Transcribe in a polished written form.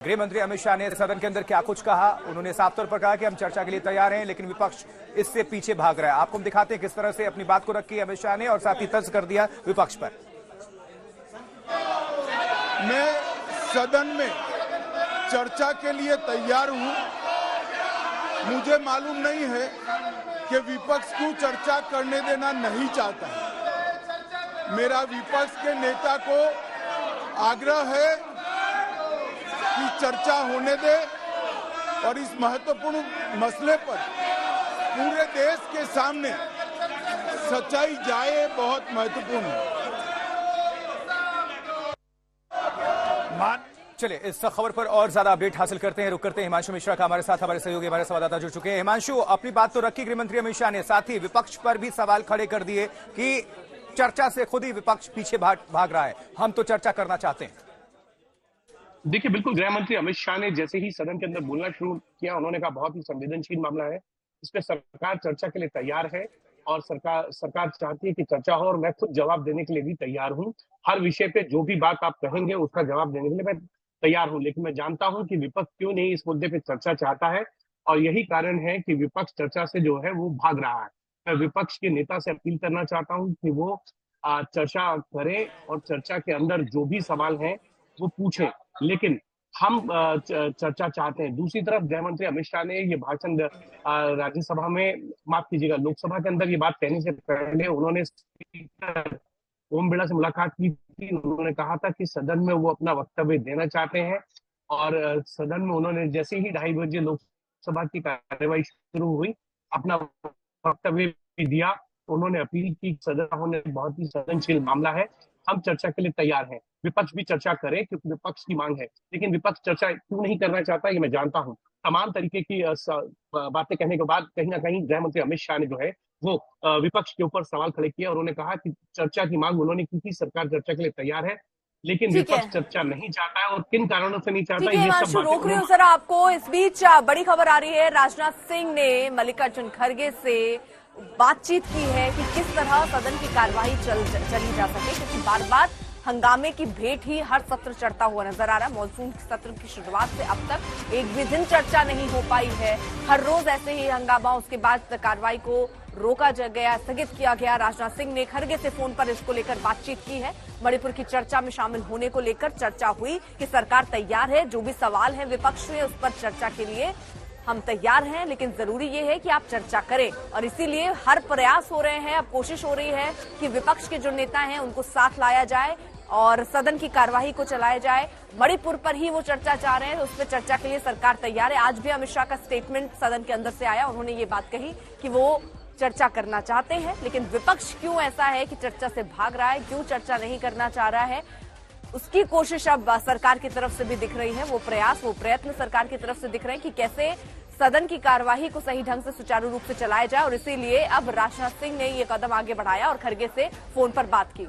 गृह मंत्री अमित शाह ने सदन के अंदर क्या कुछ कहा। उन्होंने साफ तौर पर कहा कि हम चर्चा के लिए तैयार हैं, लेकिन विपक्ष इससे पीछे भाग रहा है। आपको हम दिखाते हैं किस तरह से अपनी बात को रखी अमित शाह ने और साथ ही तर्ज कर दिया विपक्ष पर। मैं सदन में चर्चा के लिए तैयार हूं। मुझे मालूम नहीं है कि विपक्ष क्यों चर्चा करने देना नहीं चाहता। मेरा विपक्ष के नेता को आग्रह है कि चर्चा होने दे और इस महत्वपूर्ण मसले पर पूरे देश के सामने सच्चाई जाए, बहुत महत्वपूर्ण है। चलिए इस खबर पर और ज्यादा अपडेट हासिल करते हैं। रुक करते हैं हिमांशु मिश्रा का हमारे साथ, हमारे सहयोगी हमारे संवाददाता जुड़ चुके हैं। हिमांशु, अपनी बात तो रखी गृह मंत्री अमित शाह ने, साथ ही विपक्ष पर भी सवाल खड़े कर दिए कि चर्चा से खुद ही विपक्ष पीछे भाग रहा है, हम तो चर्चा करना चाहते हैं। देखिए, बिल्कुल गृह मंत्री अमित शाह ने जैसे ही सदन के अंदर बोलना शुरू किया, उन्होंने कहा बहुत ही संवेदनशील मामला है, इस पे सरकार चर्चा के लिए तैयार है और सरकार चाहती है कि चर्चा हो और मैं खुद जवाब देने के लिए भी तैयार हूं। हर विषय पे जो भी बात आप कहेंगे उसका जवाब देने के लिए मैं तैयार हूं, लेकिन मैं जानता हूं कि विपक्ष क्यों नहीं इस मुद्दे पे चर्चा चाहता है और यही कारण है कि विपक्ष चर्चा से जो है वो भाग रहा है। मैं विपक्ष के नेता से अपील करना चाहता हूं कि वो चर्चा करें और चर्चा के अंदर जो भी सवाल है वो पूछें, लेकिन हम चर्चा चाहते हैं। दूसरी तरफ गृह मंत्री अमित शाह ने ये भाषण राज्यसभा में, माफ कीजिएगा, लोकसभा के अंदर ये बात कहने से पहले उन्होंने स्पीकर ओम बिरला से मुलाकात की थी। उन्होंने कहा था कि सदन में वो अपना वक्तव्य देना चाहते हैं और सदन में उन्होंने जैसे ही 2:30 बजे लोकसभा की कार्यवाही शुरू हुई अपना वक्तव्य दिया। उन्होंने अपील की सदन होने बहुत ही संवेदनशील मामला है, हम चर्चा के लिए तैयार हैं, विपक्ष भी चर्चा करे क्योंकि विपक्ष की मांग है। लेकिन विपक्ष चर्चा क्यों नहीं करना चाहता ये मैं जानता हूं। तमाम तरीके की बातें कहने के बाद कहीं ना कहीं गृह मंत्री अमित शाह ने जो है वो विपक्ष के ऊपर सवाल खड़े किए। उन्होंने कहा कि चर्चा की मांग उन्होंने की थी, सरकार चर्चा के लिए तैयार है, लेकिन विपक्ष चर्चा नहीं चाहता है और किन कारणों से नहीं चाहता है ये सब बातें रोक रही हूँ सर आपको। इस बीच बड़ी खबर आ रही है, राजनाथ सिंह ने मल्लिकार्जुन खड़गे से बातचीत की है कि किस तरह सदन की कार्यवाही चली जा सके, क्योंकि बार बार हंगामे की भेंट ही हर सत्र चढ़ता हुआ नजर आ रहा है। मॉनसून सत्र की शुरुआत से अब तक एक भी दिन चर्चा नहीं हो पाई है, हर रोज ऐसे ही हंगामा। उसके बाद कार्रवाई को रोका गया, स्थगित किया गया। राजनाथ सिंह ने खड़गे से फोन पर इसको लेकर बातचीत की है। मणिपुर की चर्चा में शामिल होने को लेकर चर्चा हुई कि सरकार तैयार है, जो भी सवाल है विपक्ष में उस पर चर्चा के लिए हम तैयार हैं, लेकिन जरूरी ये है कि आप चर्चा करें और इसीलिए हर प्रयास हो रहे हैं, अब कोशिश हो रही है कि विपक्ष के जो नेता हैं उनको साथ लाया जाए और सदन की कार्यवाही को चलाया जाए। मणिपुर पर ही वो चर्चा चाह रहे हैं, उस पर चर्चा के लिए सरकार तैयार है। आज भी अमित शाह का स्टेटमेंट सदन के अंदर से आया, उन्होंने ये बात कही कि वो चर्चा करना चाहते हैं, लेकिन विपक्ष क्यों ऐसा है कि चर्चा से भाग रहा है, क्यों चर्चा नहीं करना चाह रहा है, उसकी कोशिश अब सरकार की तरफ से भी दिख रही है। वो प्रयास, वो प्रयत्न सरकार की तरफ से दिख रहे हैं कि कैसे सदन की कार्यवाही को सही ढंग से सुचारू रूप से चलाया जाए और इसीलिए अब राजनाथ सिंह ने ये कदम आगे बढ़ाया और खड़गे से फोन पर बात की।